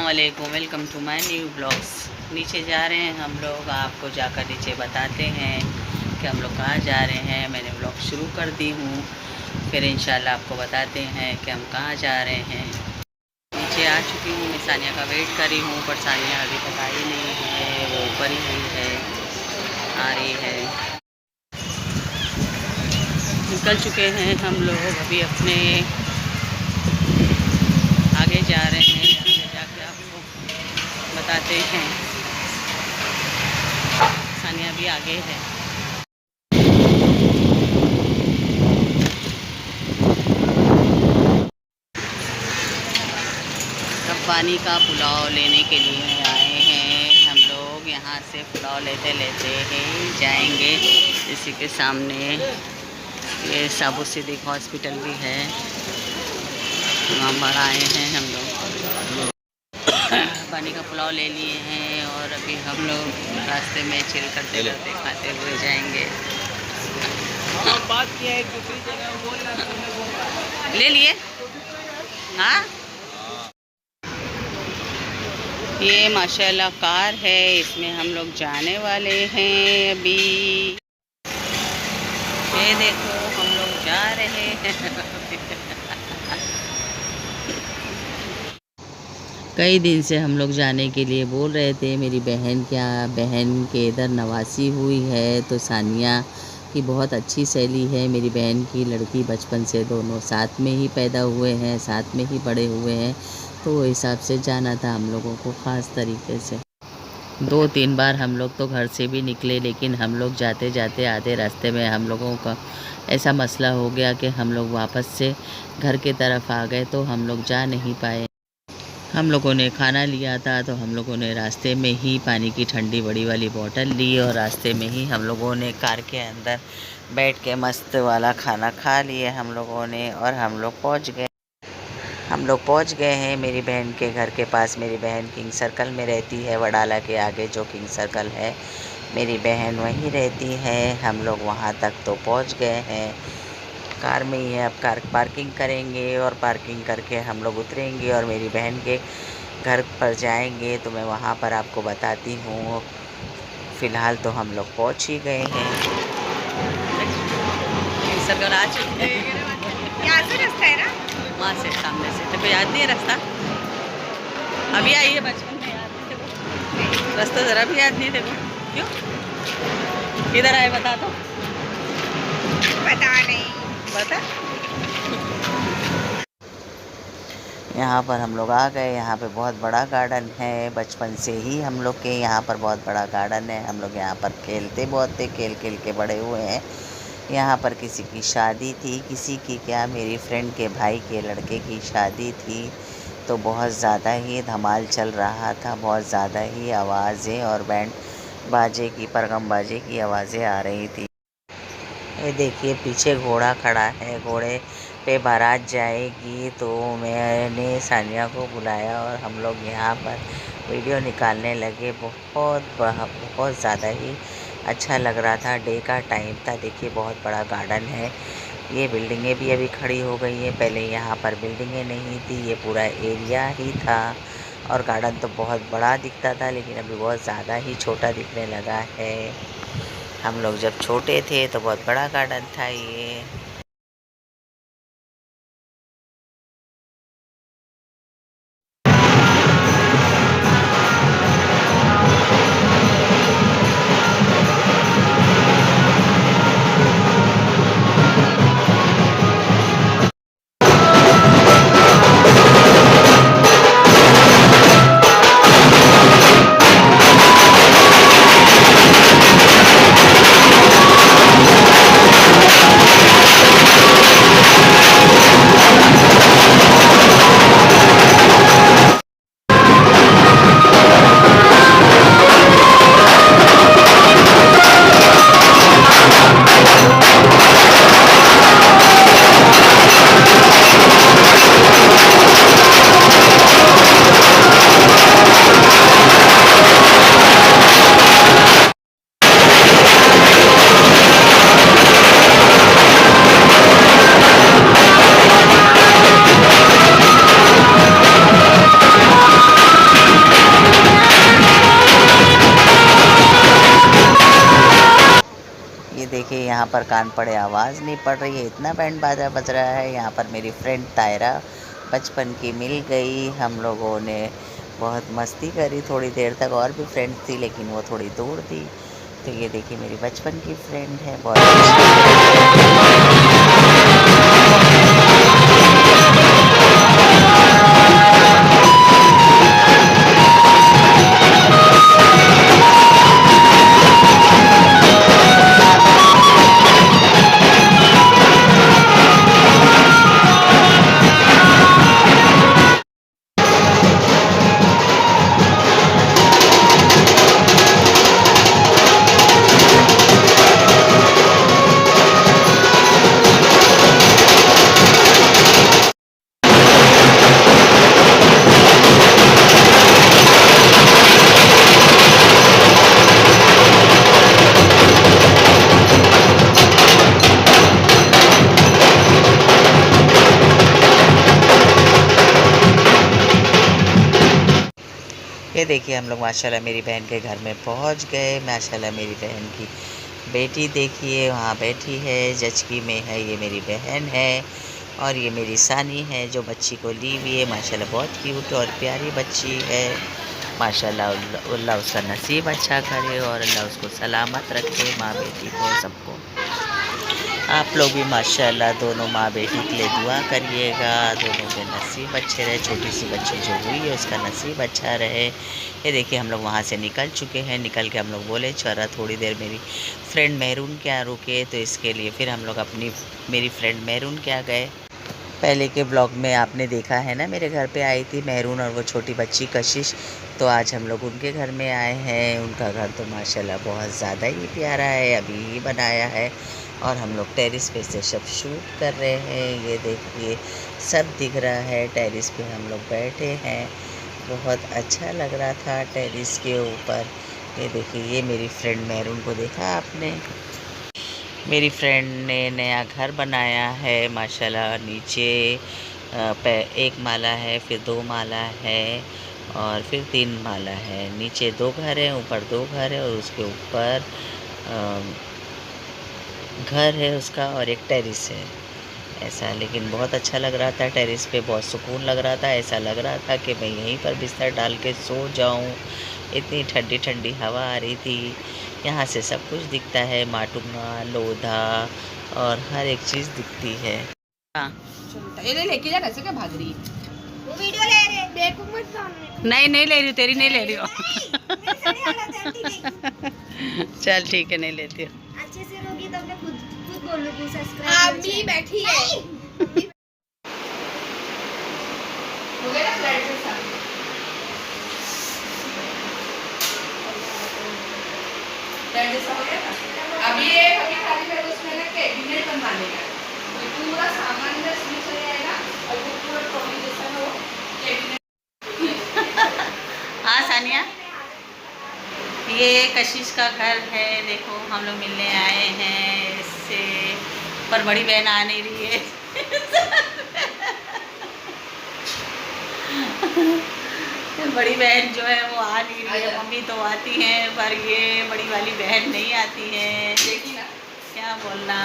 अस्सलामुअलैकुम, welcome to my new blogs. नीचे जा रहे हैं हम लोग, आपको जाकर नीचे बताते हैं कि हम लोग कहाँ जा रहे हैं। मैंने ब्लॉग शुरू कर दी हूँ, फिर इंशाल्लाह आपको बताते हैं कि हम कहाँ जा रहे हैं। नीचे आ चुकी हूँ, मैं सानिया का वेट कर रही हूँ, पर सानिया अभी तक आई नहीं है, वो ऊपर ही हुई है, आ रही है। निकल चुके हैं हम लोग, अभी अपने आगे जा रहे हैं, आगे जाके आपको बताते हैं। सानिया भी आगे है। रब्बानी का पुलाव लेने के लिए आए हैं हम लोग। यहाँ से पुलाव लेते लेते ही जाएंगे। इसी के सामने ये साबु सिद्दीक हॉस्पिटल भी है, वहाँ पर आए हैं हम लोग। पानी का पुलाव ले लिए हैं और अभी हम लोग रास्ते में चिल करते करते खाते हुए जाएंगे। बात किया है दूसरी जगह बोल ले लिए। हाँ, ये माशाल्लाह कार है, इसमें हम लोग जाने वाले हैं अभी। ये देखो हम लोग जा रहे हैं। कई दिन से हम लोग जाने के लिए बोल रहे थे। मेरी बहन के इधर नवासी हुई है, तो सानिया की बहुत अच्छी सहेली है। मेरी बहन की लड़की बचपन से दोनों साथ में ही पैदा हुए हैं, साथ में ही बड़े हुए हैं, तो वो हिसाब से जाना था हम लोगों को ख़ास तरीके से। 2-3 बार हम लोग तो घर से भी निकले, लेकिन हम लोग जाते जाते आधे रास्ते में हम लोगों का ऐसा मसला हो गया कि हम लोग वापस से घर के तरफ आ गए, तो हम लोग जा नहीं पाए। हम लोगों ने खाना लिया था, तो हम लोगों ने रास्ते में ही पानी की ठंडी बड़ी वाली बोतल ली और रास्ते में ही हम लोगों ने कार के अंदर बैठ के मस्त वाला खाना खा लिए हम लोगों ने, और हम लोग पहुंच गए हैं मेरी बहन के घर के पास। मेरी बहन किंग सर्कल में रहती है, वडाला के आगे जो किंग सर्कल है, मेरी बहन वहीं रहती है। हम लोग वहां तक तो पहुंच गए हैं, कार में ही है। अब कार पार्किंग करेंगे और पार्किंग करके हम लोग उतरेंगे और मेरी बहन के घर पर जाएंगे, तो मैं वहाँ पर आपको बताती हूँ। फ़िलहाल तो हम लोग पहुँच ही गए हैं। सर्कल आ चुके हैं। यहाँ से रास्ता है ना, वहाँ से सामने से तो कोई याद नहीं है रास्ता। अभी आई है, बचपन में याद नहीं देखो, रास्ता ज़रा भी याद नहीं देखो। क्यों, किधर आए बता दो। पता नहीं। बता। यहाँ पर हम लोग आ गए। यहाँ पे बहुत बड़ा गार्डन है, बचपन से ही हम लोग के यहाँ पर बहुत बड़ा गार्डन है। हम लोग यहाँ पर खेलते बहुत थे, खेल खेल के बड़े हुए हैं। यहाँ पर किसी की शादी थी, किसी की क्या, मेरी फ्रेंड के भाई के लड़के की शादी थी, तो बहुत ज़्यादा ही धमाल चल रहा था, बहुत ज़्यादा ही आवाज़ें और बैंड बाजे की, परगम बाजे की आवाज़ें आ रही थी। ये देखिए पीछे घोड़ा खड़ा है, घोड़े पे बारात जाएगी, तो मैंने सानिया को बुलाया और हम लोग यहाँ पर वीडियो निकालने लगे। बहुत ज़्यादा ही अच्छा लग रहा था, डे का टाइम था। देखिए बहुत बड़ा गार्डन है। ये बिल्डिंगें भी अभी खड़ी हो गई हैं, पहले यहाँ पर बिल्डिंगें नहीं थी, ये पूरा एरिया ही था और गार्डन तो बहुत बड़ा दिखता था, लेकिन अभी बहुत ज़्यादा ही छोटा दिखने लगा है। हम लोग जब छोटे थे तो बहुत बड़ा गार्डन था ये। यहाँ पर कान पड़े आवाज़ नहीं पड़ रही है, इतना बैंड बाजा बज रहा है। यहाँ पर मेरी फ्रेंड तायरा बचपन की मिल गई। हम लोगों ने बहुत मस्ती करी थोड़ी देर तक, और भी फ्रेंड थी लेकिन वो थोड़ी दूर थी। तो ये देखिए मेरी बचपन की फ्रेंड है, बहुत ये देखिए हम लोग माशाल्लाह मेरी बहन के घर में पहुंच गए। माशाल्लाह मेरी बहन की बेटी देखिए वहाँ बैठी है, जचकी में है, ये मेरी बहन है। और ये मेरी सानी है जो बच्ची को ली हुई है। माशाल्लाह बहुत क्यूट और प्यारी बच्ची है। माशाल्लाह अल्लाह उसका नसीब अच्छा करे और अल्लाह उसको सलामत रखे, माँ बेटी को, सबको। आप लोग भी माशाल्लाह दोनों माँ बेटी के लिए दुआ करिएगा, दोनों के नसीब अच्छे रहे। छोटी सी बच्ची जो हुई है उसका नसीब अच्छा रहे। ये देखिए हम लोग वहाँ से निकल चुके हैं। निकल के हम लोग बोले चला थोड़ी देर मेरी फ्रेंड मेहरून के यहाँ रुके, तो इसके लिए फिर हम लोग मेरी फ्रेंड मेहरून के यहाँ गए। पहले के ब्लॉग में आपने देखा है ना, मेरे घर पे आई थी मेहरून और वो छोटी बच्ची कशिश। तो आज हम लोग उनके घर में आए हैं। उनका घर तो माशाल्लाह बहुत ज़्यादा ही प्यारा है, अभी ही बनाया है। और हम लोग टेरेस पे से सब शूट कर रहे हैं। ये देखिए सब दिख रहा है, टेरेस पे हम लोग बैठे हैं। बहुत अच्छा लग रहा था टेरेस के ऊपर। ये देखिए ये मेरी फ्रेंड मेहरून को देखा आपने, मेरी फ्रेंड ने नया घर बनाया है माशाल्लाह। नीचे एक माला है, फिर 2 माला है और फिर 3 माला है। नीचे 2 घर हैं, ऊपर 2 घर है और उसके ऊपर घर है उसका और एक टेरेस है ऐसा। लेकिन बहुत अच्छा लग रहा था, टेरेस पे बहुत सुकून लग रहा था। ऐसा लग रहा था कि मैं यहीं पर बिस्तर डाल के सो जाऊं, इतनी ठंडी ठंडी हवा आ रही थी। यहाँ से सब कुछ दिखता है, माटुंगा, लोधा और हर एक चीज़ दिखती है। हाँ ये लेके जा, कैसे क्या भाग रही है? वो वीडियो ले रहे, देखो मत सामने। नहीं नहीं ले रही हूँ, तेरी नहीं ले रही हूँ। मेरे सामने वाला था, ठीक है। चल ठीक है, नहीं लेती हूँ। अच्छे से रोगी तब मैं खुद बोलूंगी सब्सक्राइब। अभी बैठी है। हो गया ना फ्लाइट के साथ? फ्लाइट जैसा हो गया था। अभी खाली मेरे उसमें ना कैबिनेट बनवाने का, ये पूरा सामान में इसमें चले आएगा और वो पूरा ट्रॉली जैसा ना वो कैबिनेट। हाँ सानिया, ये कशिश का घर है। देखो हम लोग मिलने आए हैं इससे, पर बड़ी बहन आ नहीं रही है। बड़ी बहन जो है वो आ नहीं रही है। मम्मी तो आती हैं पर ये बड़ी वाली बहन नहीं आती है। देखी ना क्या बोलना।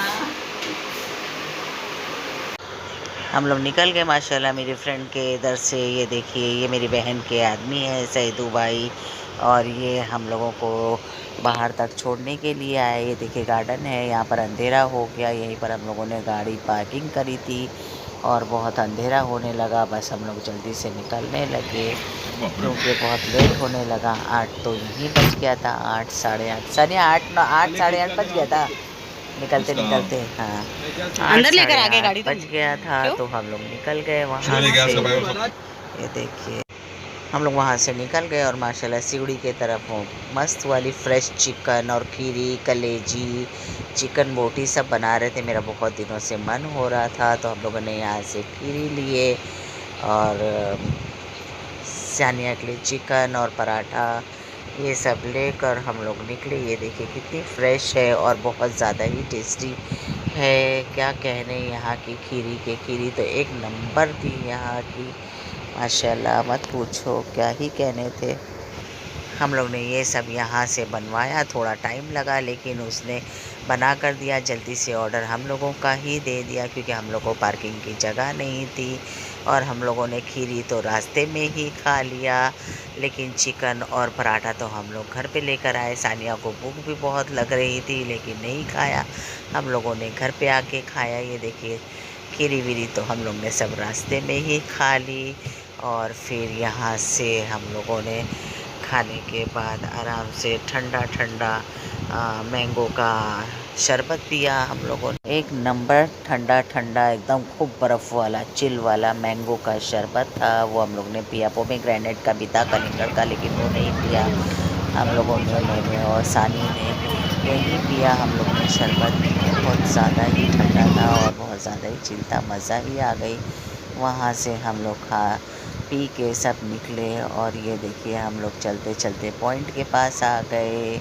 हम लोग निकल गए माशाल्लाह मेरी फ्रेंड के इधर से। ये देखिए ये मेरी बहन के आदमी है सईदू भाई, और ये हम लोगों को बाहर तक छोड़ने के लिए आए। ये देखिए गार्डन है, यहाँ पर अंधेरा हो गया। यहीं पर हम लोगों ने गाड़ी पार्किंग करी थी और बहुत अंधेरा होने लगा। बस हम लोग जल्दी से निकलने लगे क्योंकि बहुत लेट होने लगा। 8 तो यहीं बज गया था, 8 साढ़े 8 सानिया 8 साढ़े 8 बज गया था निकलते निकलते। हाँ अंदर लेकर आ गए गाड़ी, बज गया था तो हम लोग निकल गए वहाँ से। ये देखिए हम लोग वहाँ से निकल गए और माशाल्लाह सीढ़ी के तरफ हो मस्त वाली फ्रेश चिकन और खीरी, कलेजी, चिकन बोटी सब बना रहे थे। मेरा बहुत दिनों से मन हो रहा था तो हम लोगों ने यहाँ से खीरी लिए और सानिया के लिए चिकन और पराठा, ये सब लेकर हम लोग निकले। ये देखिए कितनी फ्रेश है और बहुत ज़्यादा ही टेस्टी है। क्या कहने यहाँ की खीरी तो एक नंबर थी यहाँ की माशाल्लाह, मत पूछो क्या ही कहने थे। हम लोग ने ये सब यहाँ से बनवाया, थोड़ा टाइम लगा लेकिन उसने बना कर दिया। जल्दी से ऑर्डर हम लोगों का ही दे दिया क्योंकि हम लोग को पार्किंग की जगह नहीं थी। और हम लोगों ने खीरी तो रास्ते में ही खा लिया, लेकिन चिकन और पराठा तो हम लोग घर पे लेकर आए। सानिया को भूख भी बहुत लग रही थी लेकिन नहीं खाया, हम लोगों ने घर पे आके खाया। ये देखिए खीरी वीरी तो हम लोग ने सब रास्ते में ही खा ली। और फिर यहाँ से हम लोगों ने खाने के बाद आराम से ठंडा ठंडा मैंगो का शरबत पिया हम लोगों ने। एक नंबर ठंडा ठंडा एकदम खूब बर्फ़ वाला चिल वाला मैंगो का शरबत था, वो हम लोग ने पिया। पोमेग्रेनेट का भी था, कलिंगड़ का, लेकिन वो नहीं पिया हम लोगों ने। मैंने और सानी ने यही पिया हम लोगों ने शरबत। बहुत ज़्यादा ही ठंडा था और बहुत ज़्यादा ही चिल था, मज़ा ही आ गई। वहाँ से हम लोग खा पी के सब निकले और ये देखिए हम लोग चलते चलते पॉइंट के पास आ गए।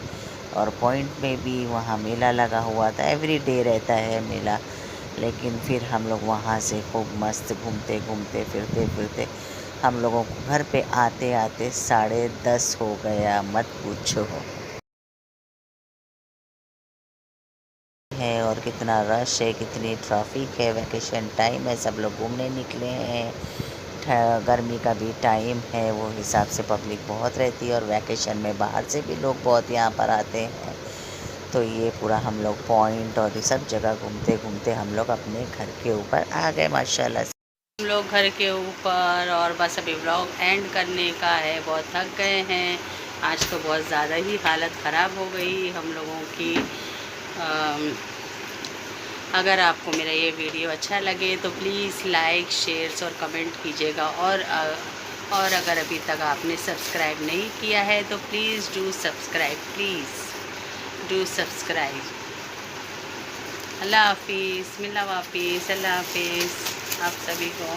और पॉइंट में भी वहाँ मेला लगा हुआ था, एवरी डे रहता है मेला। लेकिन फिर हम लोग वहाँ से खूब मस्त घूमते घूमते फिरते फिरते हम लोगों को घर पे आते आते 10:30 हो गया, मत पूछो। है और कितना रश है, कितनी ट्रैफिक है, वैकेशन टाइम है, सब लोग घूमने निकले हैं। गर्मी का भी टाइम है, वो हिसाब से पब्लिक बहुत रहती है और वैकेशन में बाहर से भी लोग बहुत यहाँ पर आते हैं। तो ये पूरा हम लोग पॉइंट और ये सब जगह घूमते घूमते हम लोग अपने घर के ऊपर आ गए माशाल्लाह से। हम लोग घर के ऊपर, और बस अभी व्लॉग एंड करने का है। बहुत थक गए हैं, आज तो बहुत ज़्यादा ही हालत ख़राब हो गई हम लोगों की। अगर आपको मेरा ये वीडियो अच्छा लगे तो प्लीज़ लाइक, शेयर्स और कमेंट कीजिएगा। और अगर अभी तक आपने सब्सक्राइब नहीं किया है तो please do subscribe, please do subscribe. अल्लाह हाफिज़, मिला वाफिज़, अल्लाह हाफिज़ आप सभी को।